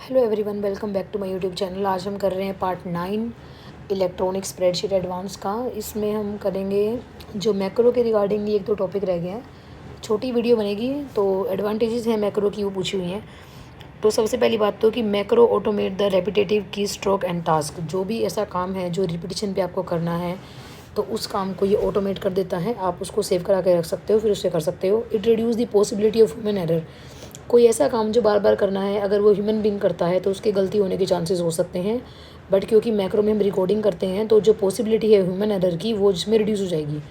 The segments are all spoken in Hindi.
Hello everyone, welcome back to my YouTube channel. आज हम कर रहे हैं पार्ट 9 इलेक्ट्रॉनिक स्प्रेडशीट एडवांस का। इसमें हम करेंगे जो मैक्रो के रिगार्डिंग एक दो टॉपिक रह गए हैं। छोटी वीडियो बनेगी तो एडवांटेजेस हैं मैक्रो की वो पूछी हुई हैं। तो सबसे पहली बात तो कि मैक्रो ऑटोमेट द रेपिटेटिव की स्ट्रोक एंड टास्क। जो भी ऐसा काम है जो रिपीटिशन पे आपको करना है तो उस काम को ये ऑटोमेट कर देता है। आप उसको सेव करा के रख सकते हो, फिर उससे कर सकते हो। It reduce the possibility of human error. कोई ऐसा काम जो बार बार करना है, अगर वो ह्यूमन बीइंग करता है तो उसकी गलती होने के चांसेस हो सकते हैं, बट क्योंकि मैक्रो में हम रिकॉर्डिंग करते हैं तो जो पॉसिबिलिटी है ह्यूमन एरर की वो जिसमें रिड्यूस हो जाएगी।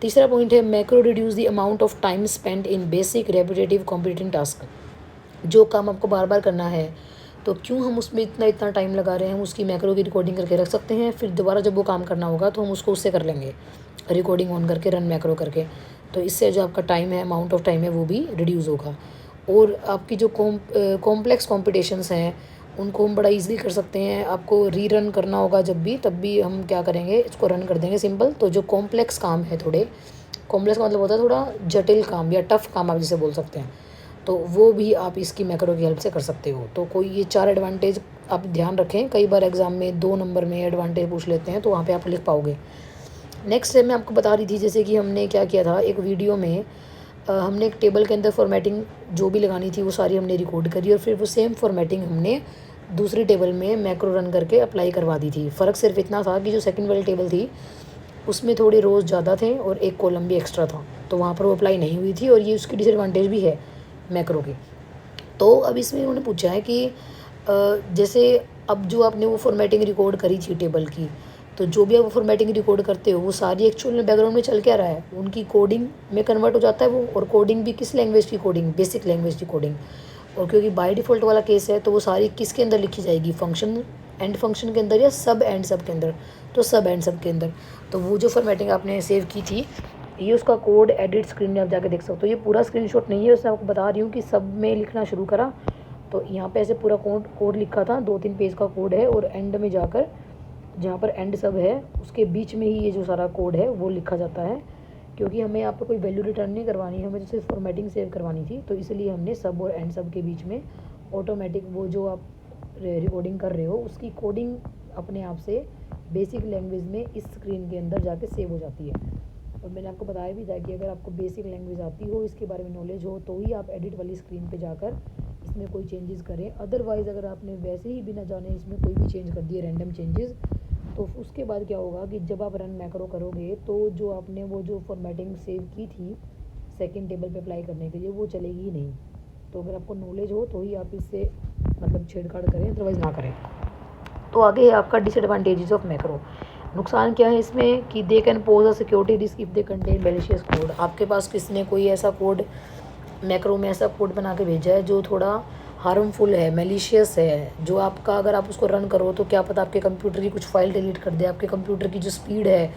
तीसरा पॉइंट है macro reduce the amount of time spend in basic repetitive competitive task. जो काम आपको बार बार करना है तो क्यों हम उसमें इतना टाइम लगा रहे हैं, हम उसकी मैक्रो की रिकॉर्डिंग करके रख सकते हैं। फिर दोबारा जब वो काम करना होगा तो हम उसको उससे कर लेंगे, रिकॉर्डिंग ऑन करके रन मैक्रो करके। तो इससे जो आपका टाइम है, अमाउंट ऑफ टाइम है, वो भी रिड्यूस होगा। और आपकी जो कॉम्प्लेक्स कॉम्पिटिशन्स हैं उनको हम बड़ा इजीली कर सकते हैं। आपको रीरन करना होगा जब भी, तब भी हम क्या करेंगे, इसको रन कर देंगे सिंपल। तो जो कॉम्प्लेक्स काम है, थोड़े कॉम्प्लेक्स का मतलब होता है थोड़ा जटिल काम या टफ़ काम आप जिसे बोल सकते हैं, तो वो भी आप इसकी मैक्रो की हेल्प से कर सकते हो। तो कोई ये 4 एडवांटेज आप ध्यान रखें। कई बार एग्जाम में 2 नंबर में एडवांटेज पूछ लेते हैं तो वहाँ पे आप लिख पाओगे। नेक्स्ट मैं आपको बता रही थी, जैसे कि हमने क्या किया था एक वीडियो में, हमने एक टेबल के अंदर फॉर्मेटिंग जो भी लगानी थी वो सारी हमने रिकॉर्ड करी और फिर वो सेम फॉर्मेटिंग हमने दूसरी टेबल में मैक्रो रन करके अप्लाई करवा दी थी। फ़र्क सिर्फ इतना था कि जो सेकंड वाली टेबल थी उसमें थोड़े रोज़ ज़्यादा थे और एक कॉलम भी एक्स्ट्रा था, तो वहाँ पर वो अप्लाई नहीं हुई थी और ये उसकी डिसएडवांटेज भी है मैक्रो की। तो अब इसमें उन्होंने पूछा है कि जैसे अब जो आपने वो फॉर्मेटिंग रिकॉर्ड करी थी टेबल की, तो जो भी आप फॉर्मेटिंग रिकॉर्ड करते हो वो सारी एक्चुअल में बैकग्राउंड में चल क्या रहा है, उनकी कोडिंग में कन्वर्ट हो जाता है वो। और कोडिंग भी किस लैंग्वेज की कोडिंग, बेसिक लैंग्वेज की कोडिंग। और क्योंकि बाय डिफ़ॉल्ट वाला केस है तो वो सारी किसके अंदर लिखी जाएगी, फंक्शन एंड फंक्शन के अंदर या सब एंड सब के अंदर। तो सब एंड सब के अंदर। तो वो जो फॉर्मेटिंग आपने सेव की थी, ये उसका कोड एडिट स्क्रीन में आप जाके देख सकते हो। ये पूरा स्क्रीनशॉट नहीं है, उसमें आपको बता रही हूँ कि सब में लिखना शुरू करा तो यहाँ पे ऐसे पूरा कोड लिखा था, 2-3 पेज का कोड है। और एंड में जाकर जहाँ पर एंड सब है उसके बीच में ही ये जो सारा कोड है वो लिखा जाता है, क्योंकि हमें यहाँ पर कोई वैल्यू रिटर्न नहीं करवानी है, हमें तो सिर्फ फॉर्मेटिंग सेव करवानी थी। तो इसलिए हमने सब और एंड सब के बीच में ऑटोमेटिक वो जो आप रिकॉर्डिंग कर रहे हो उसकी कोडिंग अपने आप से बेसिक लैंग्वेज में इस स्क्रीन के अंदर जाके सेव हो जाती है। और मैंने आपको बताया भी था कि अगर आपको बेसिक लैंग्वेज आती हो, इसके बारे में नॉलेज हो, तो ही आप एडिट वाली स्क्रीन पे जाकर इसमें कोई चेंजेस करें। अदरवाइज़ अगर आपने वैसे ही बिना जाने इसमें कोई भी चेंज कर दिए, रैंडम चेंजेस, तो उसके बाद क्या होगा कि जब आप रन मैक्रो करोगे तो जो आपने वो जो फॉर्मेटिंग सेव की थी सेकंड टेबल पे अप्लाई करने के लिए वो चलेगी ही नहीं। तो अगर आपको नॉलेज हो तो ही आप इससे मतलब छेड़छाड़ करें, अदरवाइज़ ना करें। तो आगे है आपका डिसएडवांटेजेस ऑफ मैक्रो। नुकसान क्या है इसमें कि they can pose a security risk if they contain malicious code. आपके पास किसी ने कोई ऐसा कोड मैक्रो में ऐसा कोड बना के भेजा है जो थोड़ा हार्मफुल है, मैलिशियस है, जो आपका अगर आप उसको रन करो तो क्या पता आपके कंप्यूटर की कुछ फ़ाइल डिलीट कर दे, आपके कंप्यूटर की जो स्पीड है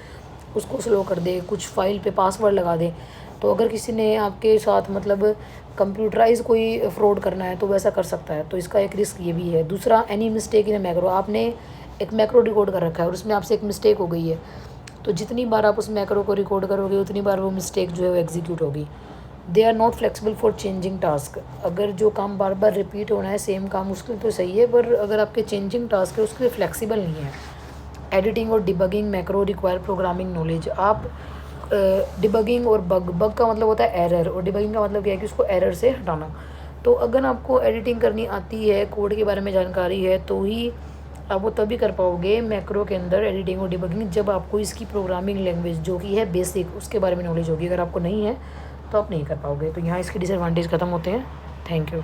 उसको स्लो कर दे, कुछ फ़ाइल पे पासवर्ड लगा दे। तो अगर किसी ने आपके साथ मतलब कंप्यूटराइज कोई फ्रॉड करना है तो वैसा कर सकता है। तो इसका एक रिस्क ये भी है। दूसरा, एनी मिस्टेक इन मैक्रो। आपने एक मैक्रो रिकॉर्ड कर रखा है और उसमें आपसे एक मिस्टेक हो गई है, तो जितनी बार आप उस मैक्रो को रिकॉर्ड करोगे उतनी बार वो मिस्टेक जो है वो एग्जीक्यूट होगी। They are not flexible for changing task. अगर जो काम बार बार रिपीट होना है सेम काम, उसके लिए तो सही है, पर अगर आपके चेंजिंग टास्क है उसके लिए फ्लेक्सिबल नहीं है। एडिटिंग और debugging macro require programming knowledge. आप डिबगिंग और बग का मतलब होता है एरर, और डिबगिंग का मतलब क्या है कि उसको एरर से हटाना। तो अगर आपको एडिटिंग करनी आती है, कोड के बारे में जानकारी है, तो ही आप वो तभी कर पाओगे मैक्रो के अंदर एडिटिंग और डिबगिंग, जब आपको इसकी प्रोग्रामिंग लैंग्वेज जो कि है बेसिक उसके बारे में नॉलेज होगी। अगर आपको नहीं है तो आप नहीं कर पाओगे। तो यहाँ इसके डिसएडवांटेज ख़त्म होते हैं। Thank you.